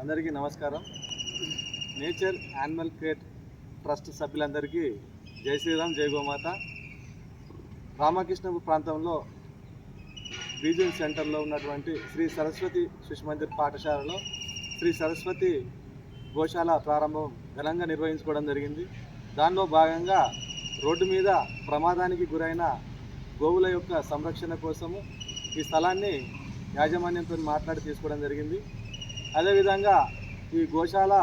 అందరికీ నమస్కారం. Nature animal care trust సభ్యులందరికీ జై శ్రీరామ్, జై గోమాత. రామకృష్ణపురం ప్రాంతంలో బీజన్ సెంటర్లో ఉన్నటువంటి శ్రీ సరస్వతి శిశు మందిర్ పాఠశాలలో శ్రీ సరస్వతి గోశాల ప్రారంభం ఘనంగా నిర్వహించుకోవడం జరిగింది. దానిలో భాగంగా రోడ్డు మీద ప్రమాదానికి గురైన గోవుల యొక్క సంరక్షణ కోసము ఈ స్థలాన్ని యాజమాన్యంతో మాట్లాడి తీసుకోవడం జరిగింది. అదేవిధంగా ఈ గోశాల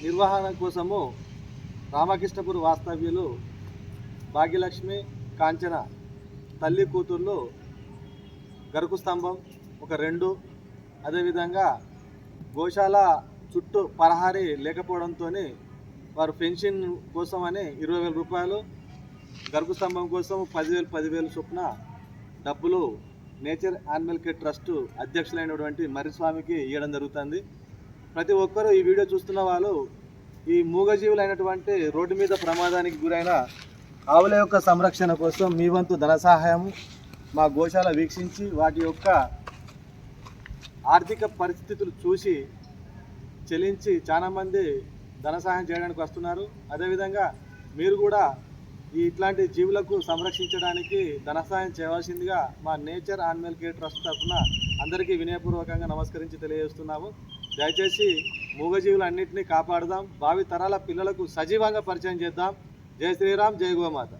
నిర్వహణ కోసము రామకృష్ణపురం వాస్తవ్యులు భాగ్యలక్ష్మి, కాంచన తల్లి కూతుర్లు గరుకు స్తంభం ఒక 2, అదేవిధంగా గోశాల చుట్టూ పరహారీ లేకపోవడంతో వారు పెన్షన్ కోసమని 20,000 రూపాయలు, గరుకు స్తంభం కోసం 10,000 చొప్పున డబ్బులు నేచర్ యానిమల్ కేర్ ట్రస్ట్ అధ్యక్షులైనటువంటి మర్రిస్వామికి ఇవ్వడం జరుగుతుంది. ప్రతి ఒక్కరూ ఈ వీడియో చూస్తున్న వాళ్ళు ఈ మూగజీవులైనటువంటి రోడ్డు మీద ప్రమాదానికి గురైన ఆవుల యొక్క సంరక్షణ కోసం మీ వంతు ధన సహాయం మా గోశాల వీక్షించి వాటి యొక్క ఆర్థిక పరిస్థితులు చూసి చెల్లించి చాలామంది ధన సహాయం చేయడానికి వస్తున్నారు. అదేవిధంగా మీరు కూడా ఇట్లాంటి జీవులకు సంరక్షించడానికి ధన సహాయం చేయవలసిందిగా మా నేచర్ యానిమల్ కేర్ ట్రస్ట్ తరఫున అందరికీ వినయపూర్వకంగా నమస్కరించి తెలియజేస్తున్నాము. దయచేసి మూగజీవులన్నింటినీ కాపాడుదాం, భావి తరాల పిల్లలకు సజీవంగా పరిచయం చేద్దాం. జై శ్రీరామ్, జై గోమాత.